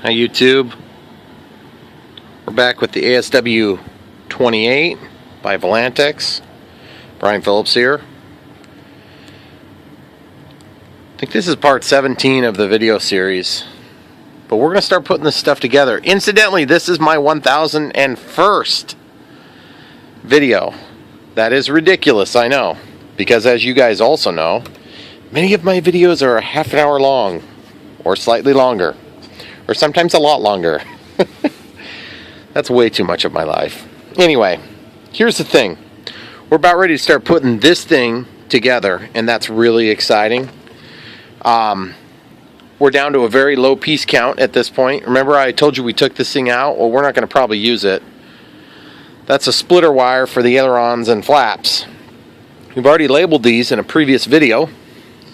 Hi YouTube. We're back with the ASW-28 by Volantex. Brian Phillips here. I think this is part 17 of the video series. But we're going to start putting this stuff together. Incidentally, this is my 1001st video. That is ridiculous, I know. Because as you guys also know, many of my videos are a half an hour long. Or slightly longer. Or sometimes a lot longer. That's way too much of my life. Anyway, here's the thing. We're about ready to start putting this thing together, and that's really exciting. We're down to a very low piece count at this point. Remember I told you we took this thing out? Well, we're not going to probably use it. That's a splitter wire for the ailerons and flaps. We've already labeled these in a previous video.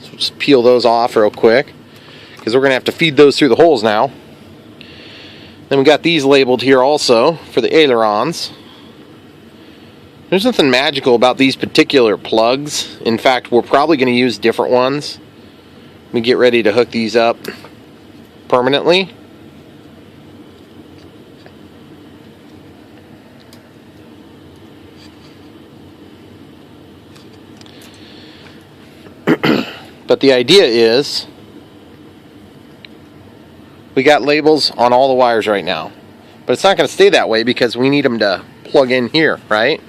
So just peel those off real quick, because we're going to have to feed those through the holes now. Then we got these labeled here also for the ailerons. There's nothing magical about these particular plugs. In fact, we're probably going to use different ones. We get ready to hook these up permanently. But the idea is, we got labels on all the wires right now. But it's not going to stay that way because we need them to plug in here, right?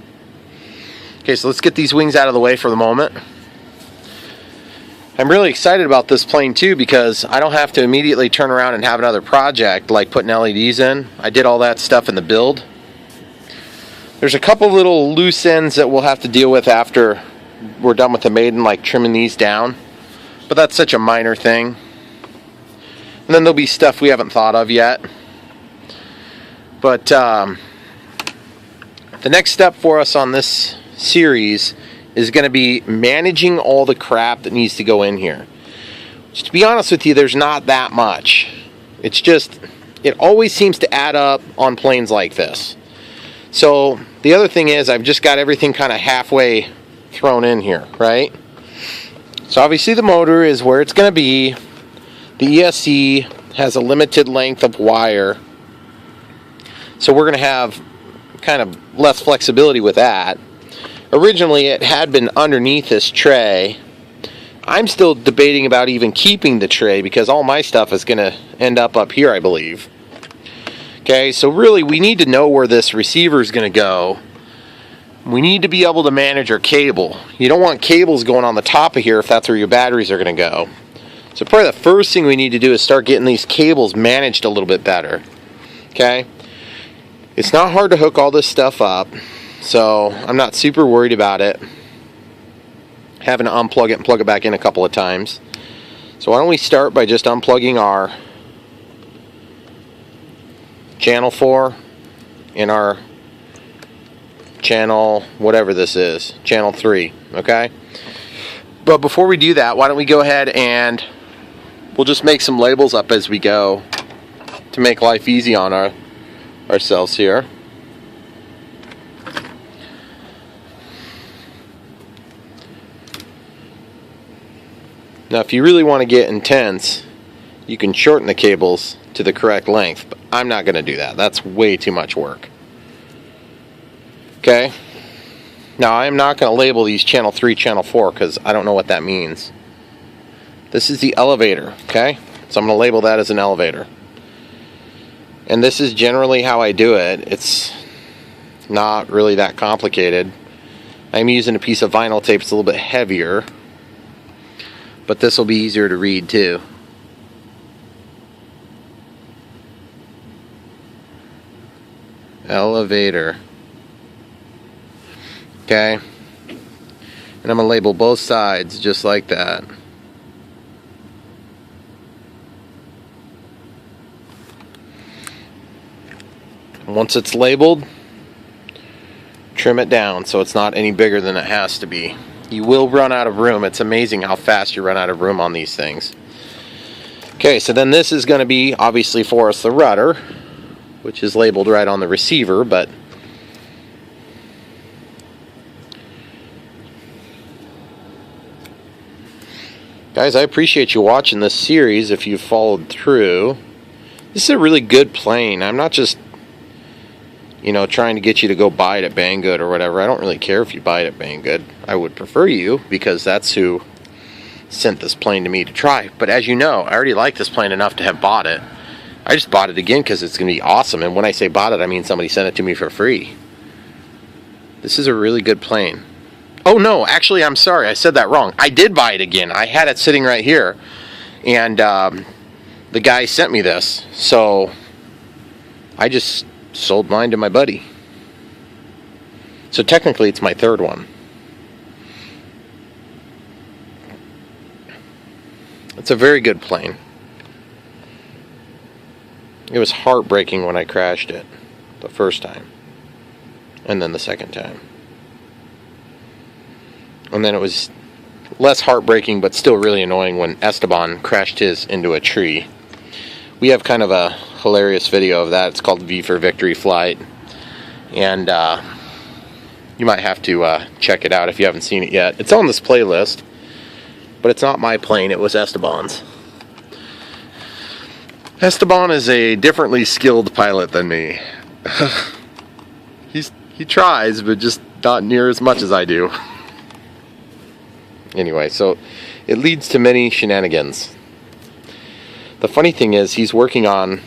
Okay, so let's get these wings out of the way for the moment. I'm really excited about this plane too because I don't have to immediately turn around and have another project like putting LEDs in. I did all that stuff in the build. There's a couple little loose ends that we'll have to deal with after we're done with the maiden, like trimming these down. But that's such a minor thing. And then there'll be stuff we haven't thought of yet. But the next step for us on this series is going to be managing all the crap that needs to go in here. Just to be honest with you, there's not that much. It's just, it always seems to add up on planes like this. So the other thing is, I've just got everything kind of halfway thrown in here, right? So obviously the motor is where it's going to be. The ESC has a limited length of wire, so we're going to have kind of less flexibility with that. Originally it had been underneath this tray. I'm still debating about even keeping the tray because all my stuff is going to end up here, I believe. Okay, so really we need to know where this receiver is going to go. We need to be able to manage our cable. You don't want cables going on the top of here if that's where your batteries are going to go. So probably the first thing we need to do is start getting these cables managed a little bit better. Okay? It's not hard to hook all this stuff up, so I'm not super worried about it. Having to unplug it and plug it back in a couple of times. So why don't we start by just unplugging our channel 4 and our channel, whatever this is, channel 3, okay? But before we do that, why don't we go ahead and we'll just make some labels up as we go to make life easy on ourselves here. Now if you really want to get intense, you can shorten the cables to the correct length, but I'm not going to do that. That's way too much work. Okay? Now I am not going to label these channel 3, channel 4 because I don't know what that means. This is the elevator, okay? So I'm going to label that as an elevator. And this is generally how I do it. It's not really that complicated. I'm using a piece of vinyl tape. It's a little bit heavier. But this will be easier to read too. Elevator. Okay? And I'm going to label both sides just like that. Once it's labeled, trim it down so it's not any bigger than it has to be. You will run out of room. It's amazing how fast you run out of room on these things. Okay, so then this is going to be obviously for us the rudder, which is labeled right on the receiver, but Guys, I appreciate you watching this series if you've followed through. This is a really good plane. I'm not just, you know, trying to get you to go buy it at Banggood or whatever. I don't really care if you buy it at Banggood. I would prefer you, because that's who sent this plane to me to try. But as you know, I already like this plane enough to have bought it. I just bought it again because it's going to be awesome. And when I say bought it, I mean somebody sent it to me for free. This is a really good plane. Oh no, actually I'm sorry, I said that wrong. I did buy it again. I had it sitting right here, and the guy sent me this, so I just sold mine to my buddy. So technically it's my third one. It's a very good plane. It was heartbreaking when I crashed it the first time, and then the second time. And then it was less heartbreaking, but still really annoying, when Esteban crashed his into a tree. We have kind of a hilarious video of that. It's called V for Victory Flight. And you might have to check it out if you haven't seen it yet. It's on this playlist, but it's not my plane. It was Esteban's. Esteban is a differently skilled pilot than me. He tries, but just not near as much as I do. Anyway, so it leads to many shenanigans. The funny thing is, he's working on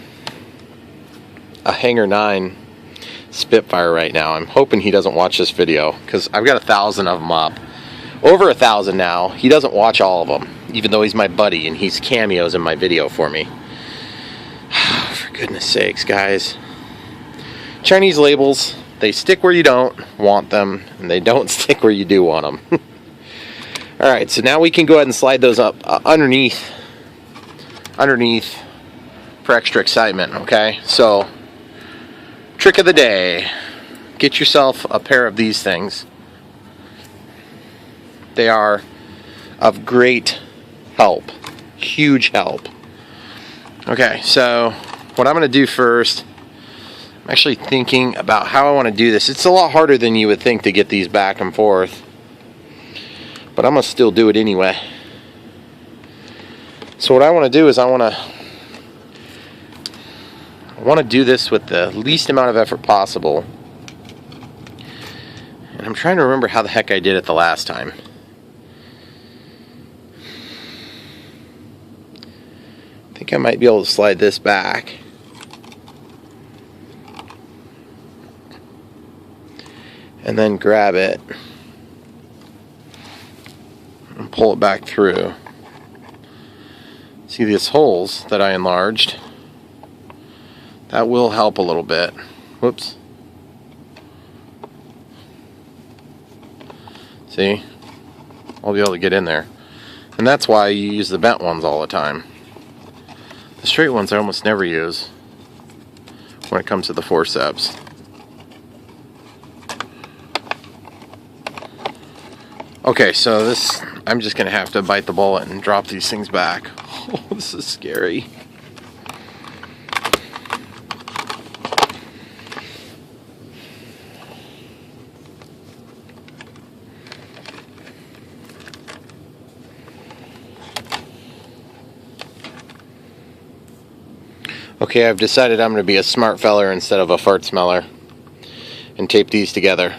a Hangar 9 Spitfire right now. I'm hoping he doesn't watch this video, because I've got 1,000 of them up. Over 1,000 now. He doesn't watch all of them, even though he's my buddy and he's cameos in my video for me. For goodness sakes, guys. Chinese labels, they stick where you don't want them, and they don't stick where you do want them. Alright, so now we can go ahead and slide those up underneath for extra excitement, okay? So, trick of the day. Get yourself a pair of these things. They are of great help. Huge help. Okay, so what I'm going to do first, I'm actually thinking about how I want to do this. It's a lot harder than you would think to get these back and forth, but I'm going to still do it anyway. So what I want to do is I want to do this with the least amount of effort possible. And I'm trying to remember how the heck I did it the last time. I think I might be able to slide this back. And then grab it and pull it back through. See these holes that I enlarged? That will help a little bit. Whoops. See? I'll be able to get in there. And that's why you use the bent ones all the time. The straight ones I almost never use when it comes to the forceps. Okay, so this, I'm just going to have to bite the bullet and drop these things back. Oh, this is scary. Okay, I've decided I'm going to be a smart feller instead of a fart smeller and tape these together,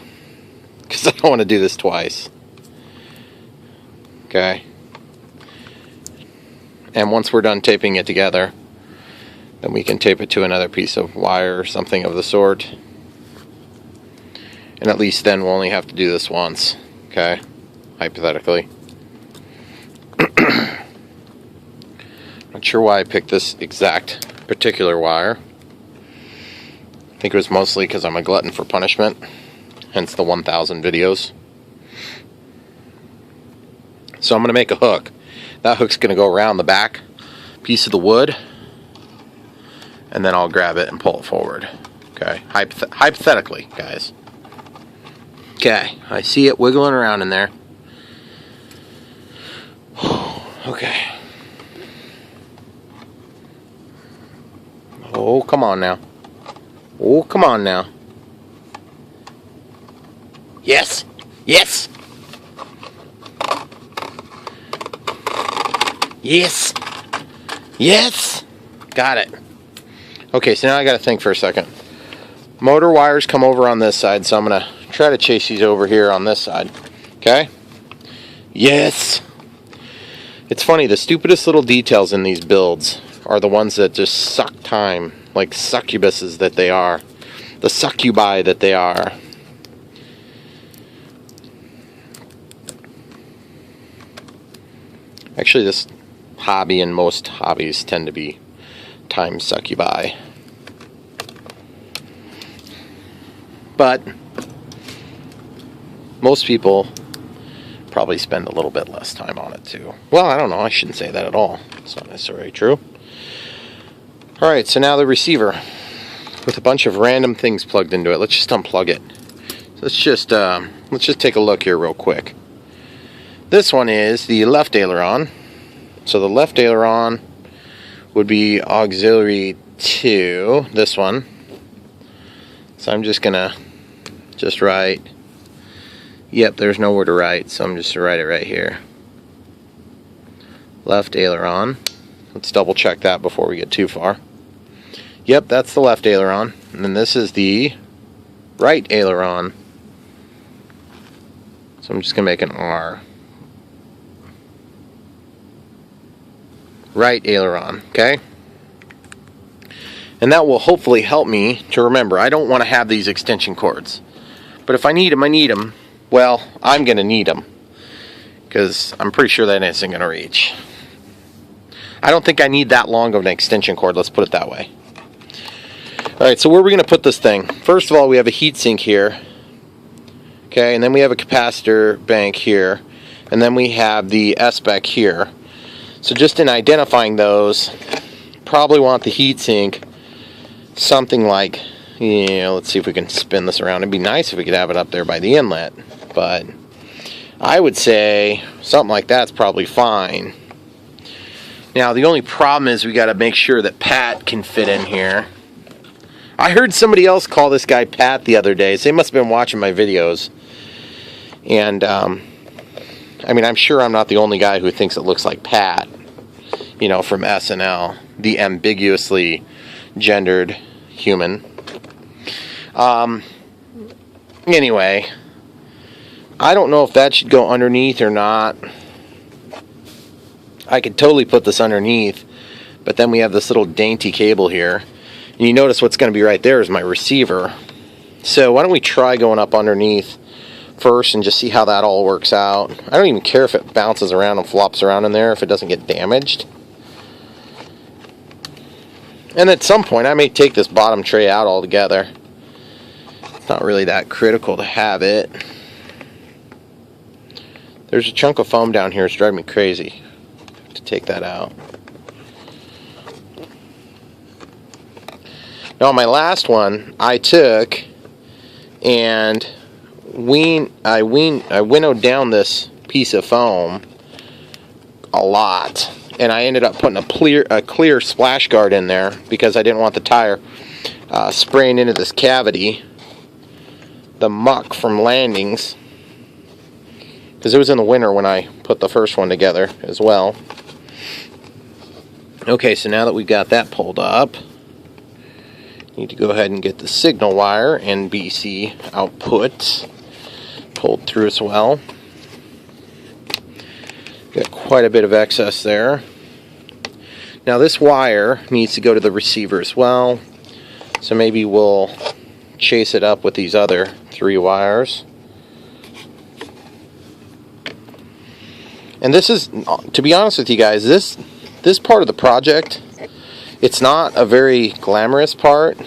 because I don't want to do this twice. Okay. And once we're done taping it together, then we can tape it to another piece of wire or something of the sort. And at least then we'll only have to do this once. Okay? Hypothetically. Not sure why I picked this exact particular wire. I think it was mostly because I'm a glutton for punishment. Hence the 1,000 videos. So I'm going to make a hook. That hook's going to go around the back piece of the wood, and then I'll grab it and pull it forward. Okay, hypothetically, guys. Okay, I see it wiggling around in there. Okay. Oh, come on now. Oh, come on now. Yes! Yes! Yes! Yes! Got it. Okay, so now I got to think for a second. Motor wires come over on this side, so I'm going to try to chase these over here on this side. Okay? Yes! It's funny, the stupidest little details in these builds are the ones that just suck time, like succubuses that they are. The succubi that they are. Actually, this hobby and most hobbies tend to be time succubi. But most people probably spend a little bit less time on it too. Well, I don't know. I shouldn't say that at all. It's not necessarily true. Alright, so now the receiver with a bunch of random things plugged into it. Let's just unplug it. Let's just take a look here real quick. This one is the left aileron. So the left aileron would be auxiliary 2, this one. So I'm just gonna write, yep, there's nowhere to write, so I'm just gonna write it right here. Left aileron. Let's double check that before we get too far. Yep, that's the left aileron. And then this is the right aileron. So I'm just gonna make an R. Right aileron, okay? And that will hopefully help me to remember. I don't want to have these extension cords. But if I need them, I need them. Well, I'm going to need them. Because I'm pretty sure that isn't going to reach. I don't think I need that long of an extension cord, let's put it that way. Alright, so where are we going to put this thing? First of all, we have a heatsink here. Okay, and then we have a capacitor bank here. And then we have the S-spec here. So just in identifying those, probably want the heatsink something like, let's see if we can spin this around. It'd be nice if we could have it up there by the inlet, but I would say something like that's probably fine. Now the only problem is we got to make sure that Pat can fit in here. I heard somebody else call this guy Pat the other day, so they must have been watching my videos. And I mean, I'm sure I'm not the only guy who thinks it looks like Pat, you know, from SNL, the ambiguously gendered human. Anyway, I don't know if that should go underneath or not. I could totally put this underneath, but then we have this little dainty cable here. And you notice what's going to be right there is my receiver. So why don't we try going up underneath first and just see how that all works out. I don't even care if it bounces around and flops around in there if it doesn't get damaged. And at some point I may take this bottom tray out altogether. It's not really that critical to have it. There's a chunk of foam down here. It's driving me crazy to take that out. Now my last one I took and I winnowed down this piece of foam a lot, and I ended up putting a clear splash guard in there because I didn't want the tire spraying into this cavity, the muck from landings, because it was in the winter when I put the first one together as well. Okay, so now that we've got that pulled up, need to go ahead and get the signal wire and BC output pulled through as well. Got quite a bit of excess there. Now this wire needs to go to the receiver as well, so maybe we'll chase it up with these other 3 wires. And this is, to be honest with you guys, this part of the project, it's not a very glamorous part,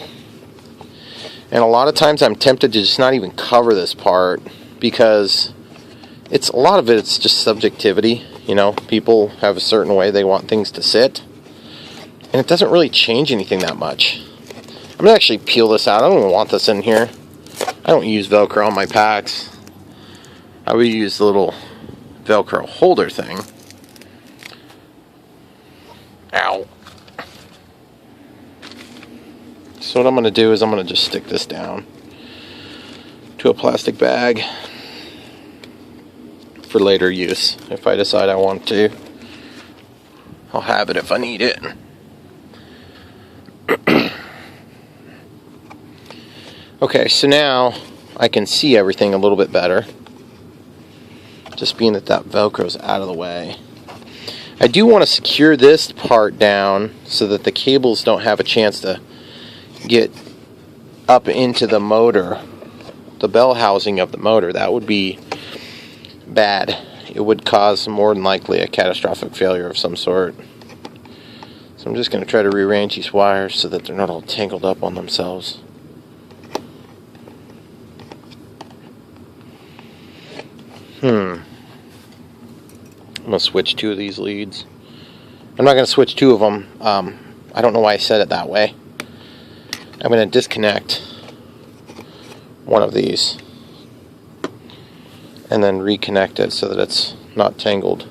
and a lot of times I'm tempted to just not even cover this part because it's a lot of it's just subjectivity. You know, people have a certain way they want things to sit, and it doesn't really change anything that much. I'm gonna actually peel this out. I don't even want this in here. I don't use Velcro on my packs. I would use the little Velcro holder thing. Ow. So what I'm going to do is I'm going to just stick this down to a plastic bag for later use. If I decide I want to, I'll have it if I need it. Okay, so now I can see everything a little bit better. Just being that Velcro's out of the way. I do want to secure this part down so that the cables don't have a chance to get up into the motor, the bell housing of the motor. That would be bad. It would cause more than likely a catastrophic failure of some sort. So I'm just going to try to rearrange these wires so that they're not all tangled up on themselves. I'm going to switch 2 of these leads. I'm not going to switch 2 of them. I don't know why I said it that way. I'm going to disconnect one of these and then reconnect it so that it's not tangled.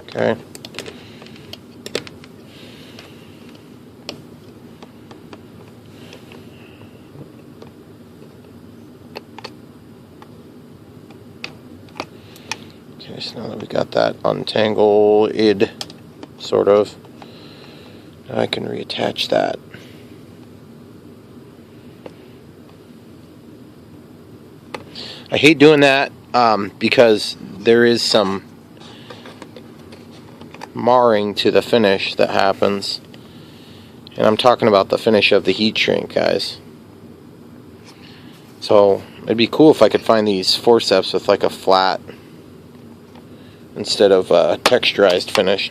Okay. Okay, so now that we got that untangled, sort of, now I can reattach that. I hate doing that because there is some marring to the finish that happens. And I'm talking about the finish of the heat shrink, guys. So it'd be cool if I could find these forceps with like a flat instead of texturized finish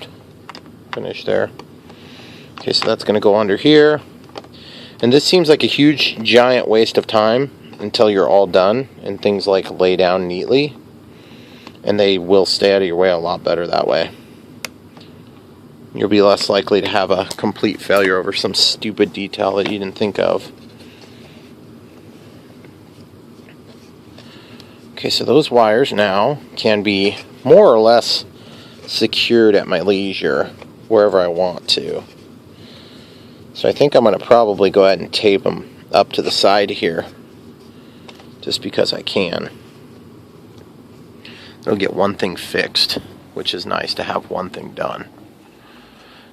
there. Okay, so that's going to go under here. And this seems like a huge, giant waste of time until you're all done and things like lay down neatly. And they will stay out of your way a lot better that way. You'll be less likely to have a complete failure over some stupid detail that you didn't think of. Okay, so those wires now can be more or less secured at my leisure wherever I want to. So I think I'm going to probably go ahead and tape them up to the side here just because I can. It'll get one thing fixed, which is nice to have one thing done.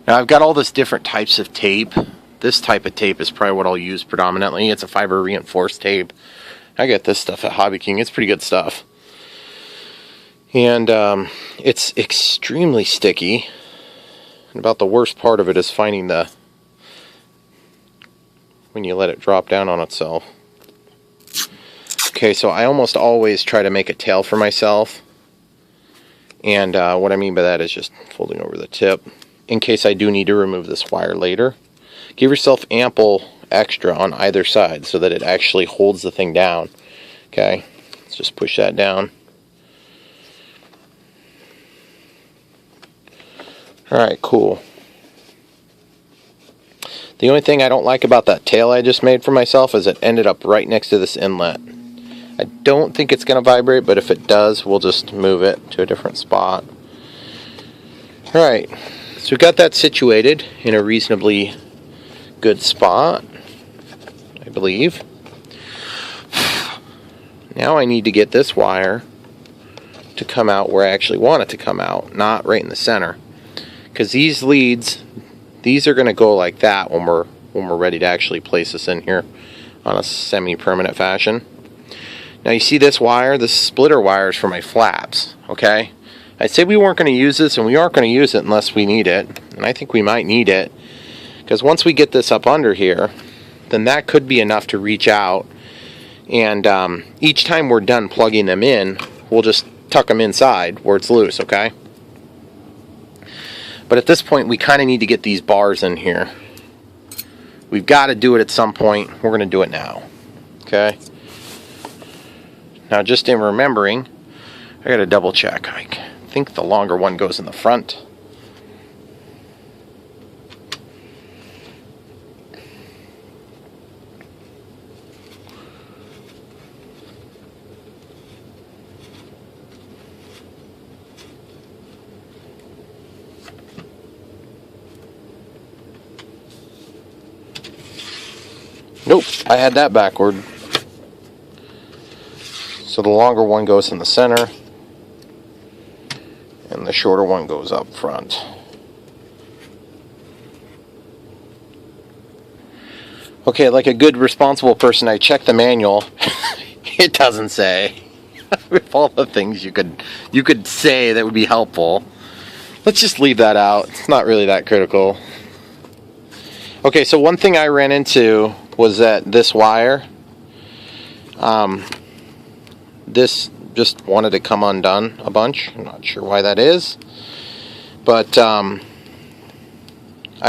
Now I've got all this different types of tape. This type of tape is probably what I'll use predominantly. It's a fiber reinforced tape. I get this stuff at Hobby King. It's pretty good stuff. And it's extremely sticky. And about the worst part of it is finding when you let it drop down on itself. Okay, so I almost always try to make a tail for myself. And what I mean by that is just folding over the tip in case I do need to remove this wire later. Give yourself ample extra on either side so that it actually holds the thing down. Okay, let's just push that down. Alright, cool. The only thing I don't like about that tail I just made for myself is it ended up right next to this inlet. I don't think it's going to vibrate, but if it does, we'll just move it to a different spot. Alright, so we got that situated in a reasonably good spot, I believe. Now I need to get this wire to come out where I actually want it to come out, not right in the center. Because these leads, these are going to go like that when we're ready to actually place this in here on a semi-permanent fashion. Now you see this wire, this splitter wire is for my flaps, okay? I said we weren't going to use this, and we aren't going to use it unless we need it. And I think we might need it, because once we get this up under here, then that could be enough to reach out. And each time we're done plugging them in, we'll just tuck them inside where it's loose, okay? But at this point, we kind of need to get these bars in here. We've got to do it at some point. We're going to do it now, okay? Now, just in remembering, I got to double check. I think the longer one goes in the front. Nope, I had that backward. So the longer one goes in the center, and the shorter one goes up front. Okay, like a good responsible person, I checked the manual. It doesn't say. With all the things you could say that would be helpful. Let's just leave that out. It's not really that critical. Okay, so one thing I ran into was that this wire, this just wanted to come undone a bunch. I'm not sure why that is, but I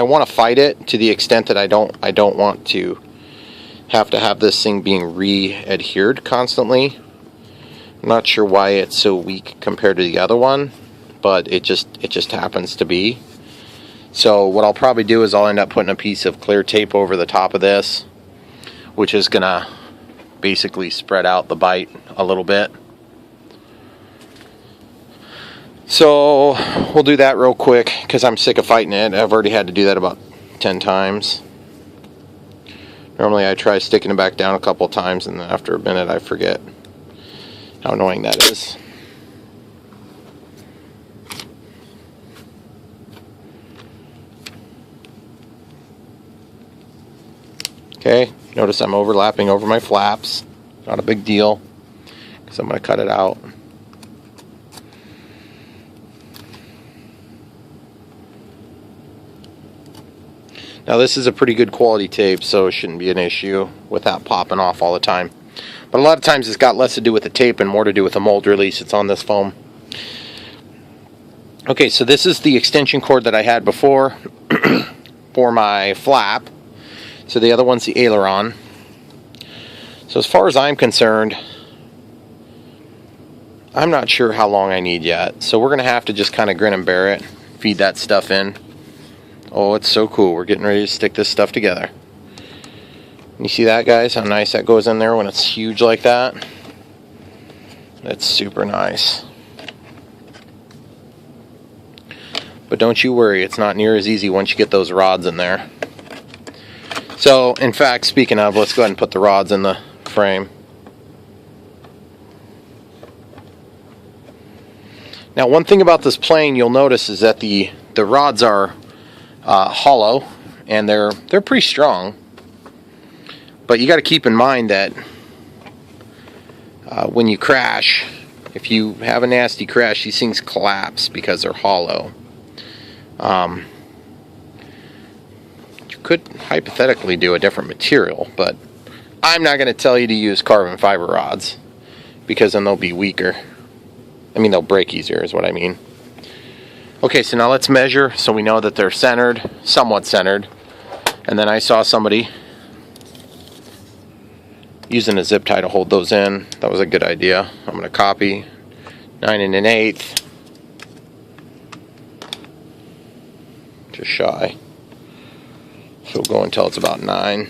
want to fight it to the extent that I don't want to have this thing being re-adhered constantly. I'm not sure why it's so weak compared to the other one, but it just happens to be. So what I'll probably do is I'll end up putting a piece of clear tape over the top of this, which is gonna basically spread out the bite a little bit. So we'll do that real quick because I'm sick of fighting it. I've already had to do that about 10 times. Normally I try sticking it back down a couple times, and then after a minute I forget how annoying that is. Okay, notice I'm overlapping over my flaps. Not a big deal, because I'm going to cut it out. Now this is a pretty good quality tape, so it shouldn't be an issue with that popping off all the time. But a lot of times it's got less to do with the tape and more to do with the mold release. It's on this foam. Okay, so this is the extension cord that I had before for my flap. So the other one's the aileron. So as far as I'm concerned, I'm not sure how long I need yet. So we're going to have to just kind of grin and bear it, feed that stuff in. Oh, it's so cool. We're getting ready to stick this stuff together. You see that, guys? How nice that goes in there when it's huge like that? That's super nice. But don't you worry, it's not near as easy once you get those rods in there. So, in fact, speaking of, let's go ahead and put the rods in the frame. Now, one thing about this plane you'll notice is that the rods are hollow, and they're pretty strong. But you got to keep in mind that when you crash, if you have a nasty crash, these things collapse because they're hollow. You could hypothetically do a different material, but I'm not going to tell you to use carbon fiber rods, because then they'll be weaker. I mean, they'll break easier is what I mean. Okay, so now let's measure so we know that they're centered, somewhat centered. And then I saw somebody using a zip tie to hold those in. That was a good idea. I'm going to copy 9 1/8. Just shy. So we'll go until it's about 9.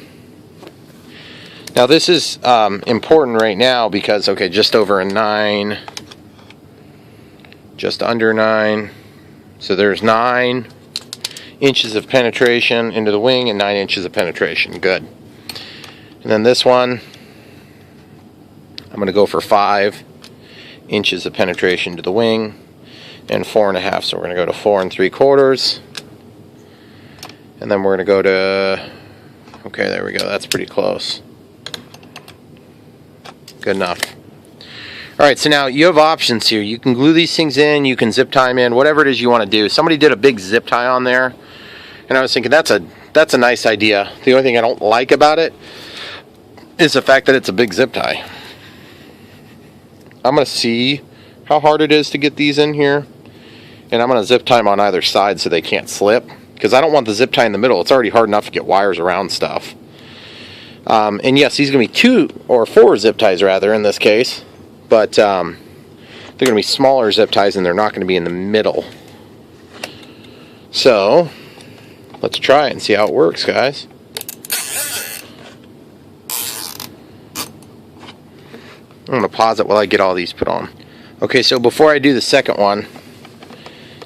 Now this is important right now because, okay, just over a 9, just under 9. So there's 9 inches of penetration into the wing and 9 inches of penetration. Good. And then this one, I'm going to go for 5 inches of penetration to the wing and 4.5. So we're going to go to 4 3/4. And then we're going to go to, okay, there we go. That's pretty close. Good enough. Alright, so now you have options here. You can glue these things in, you can zip tie them in, whatever it is you want to do. Somebody did a big zip tie on there, and I was thinking that's a nice idea. The only thing I don't like about it is the fact that it's a big zip tie. I'm going to see how hard it is to get these in here, and I'm going to zip tie them on either side so they can't slip, because I don't want the zip tie in the middle. It's already hard enough to get wires around stuff. And yes, these are going to be 2 or 4 zip ties rather in this case. But they're going to be smaller zip ties and they're not going to be in the middle. So, let's try it and see how it works, guys. I'm going to pause it while I get all these put on. Okay, so before I do the second one,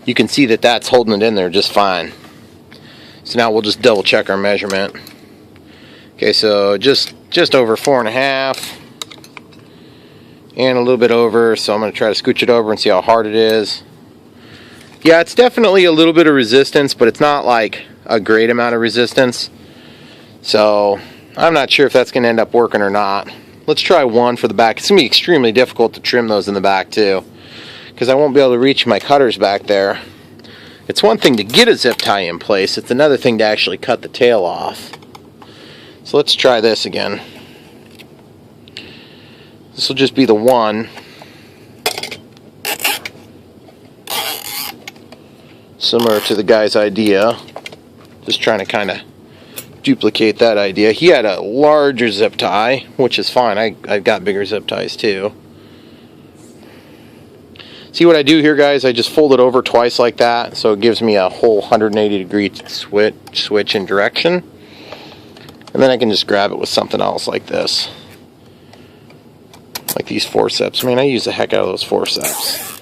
you can see that that's holding it in there just fine. So now we'll just double check our measurement. Okay, so just over 4.5. And a little bit over, so I'm going to try to scooch it over and see how hard it is. Yeah, it's definitely a little bit of resistance, but it's not like a great amount of resistance. So I'm not sure if that's going to end up working or not. Let's try one for the back. It's going to be extremely difficult to trim those in the back too, because I won't be able to reach my cutters back there. It's one thing to get a zip tie in place, it's another thing to actually cut the tail off. So let's try this again. This will just be the one. Similar to the guy's idea. Just trying to kind of duplicate that idea. He had a larger zip tie, which is fine. I've got bigger zip ties too. See what I do here, guys? I just fold it over twice like that, so it gives me a whole 180-degree switch in direction. And then I can just grab it with something else like this. Like these forceps. Man, I use the heck out of those forceps.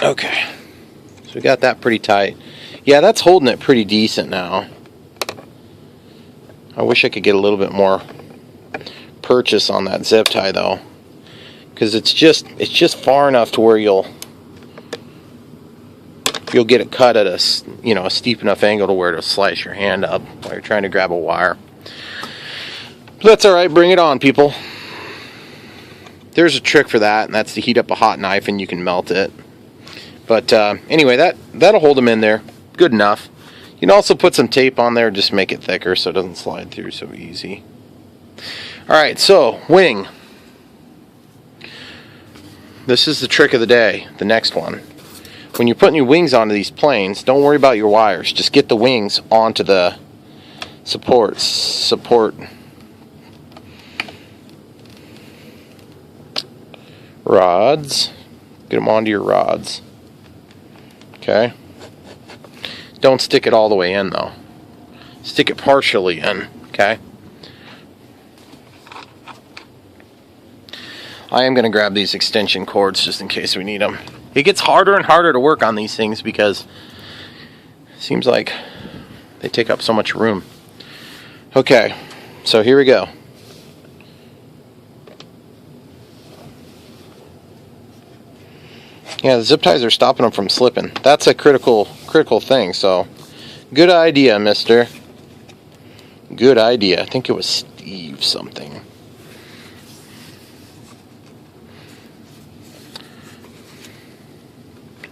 Okay, so we got that pretty tight. Yeah, that's holding it pretty decent now. I wish I could get a little bit more purchase on that zip tie though, because it's just far enough to where you'll get it cut at a steep enough angle to where it'll slice your hand up while you're trying to grab a wire. But that's all right. Bring it on, people. There's a trick for that, and that's to heat up a hot knife and you can melt it. But anyway, that'll hold them in there good enough. You can also put some tape on there, just make it thicker so it doesn't slide through so easy. Alright, so wing. This is the trick of the day, the next one. When you're putting your wings onto these planes, don't worry about your wires. Just get the wings onto the support rods. Get them onto your rods. Okay. Don't stick it all the way in though. Stick it partially in, okay? I am going to grab these extension cords just in case we need them. It gets harder and harder to work on these things because it seems like they take up so much room. Okay, so here we go. Yeah, the zip ties are stopping them from slipping. That's a critical thing, so good idea, mister. Good idea. I think it was Steve something.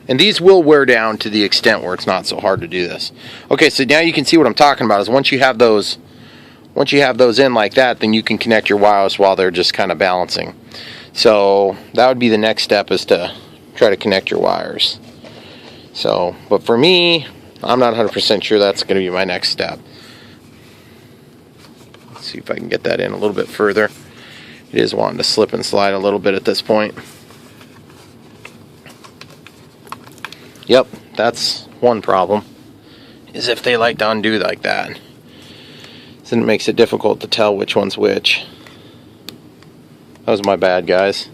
And these will wear down to the extent where it's not so hard to do this. Okay, so now you can see what I'm talking about is once you have those in like that, then you can connect your wires while they're just kind of balancing. So that would be the next step, is to try to connect your wires. So, but for me, I'm not 100% sure that's going to be my next step. Let's see if I can get that in a little bit further. It is wanting to slip and slide a little bit at this point. Yep, that's one problem, is if they like to undo like that. Then it makes it difficult to tell which one's which. That was my bad, guys.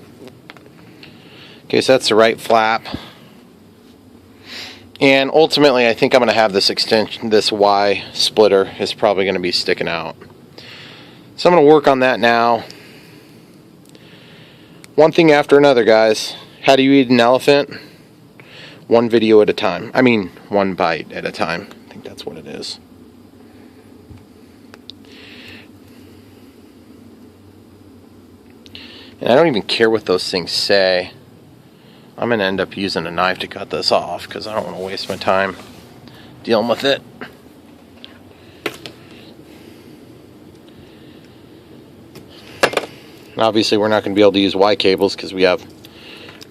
Okay, so that's the right flap. And ultimately, I think I'm going to have this extension, this Y splitter is probably going to be sticking out. So I'm going to work on that now. One thing after another, guys. How do you eat an elephant? One video at a time. I mean, one bite at a time. I think that's what it is. And I don't even care what those things say. I'm going to end up using a knife to cut this off because I don't want to waste my time dealing with it. And obviously we're not going to be able to use Y cables because we have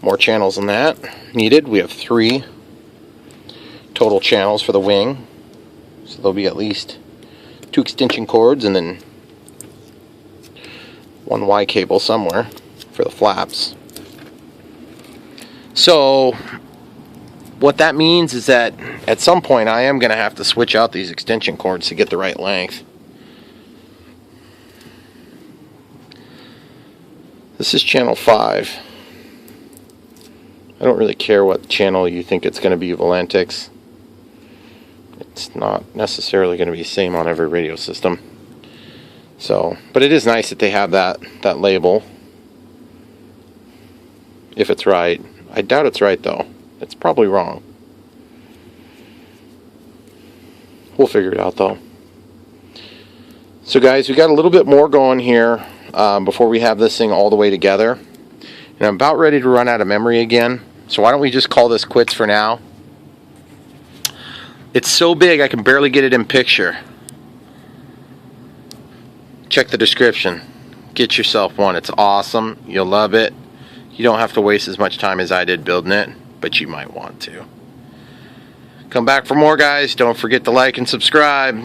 more channels than that needed. We have 3 total channels for the wing. So there'll be at least 2 extension cords and then 1 Y cable somewhere for the flaps. So what that means is that at some point I am going to have to switch out these extension cords to get the right length. This is channel 5. I don't really care what channel you think it's going to be, Volantex. It's not necessarily going to be the same on every radio system. So, but it is nice that they have that label. If it's right. I doubt it's right though. It's probably wrong. We'll figure it out though. So guys, we got a little bit more going here before we have this thing all the way together. And I'm about ready to run out of memory again. So why don't we just call this quits for now. It's so big I can barely get it in picture. Check the description. Get yourself one. It's awesome. You'll love it. You don't have to waste as much time as I did building it, but you might want to. Come back for more, guys. Don't forget to like and subscribe.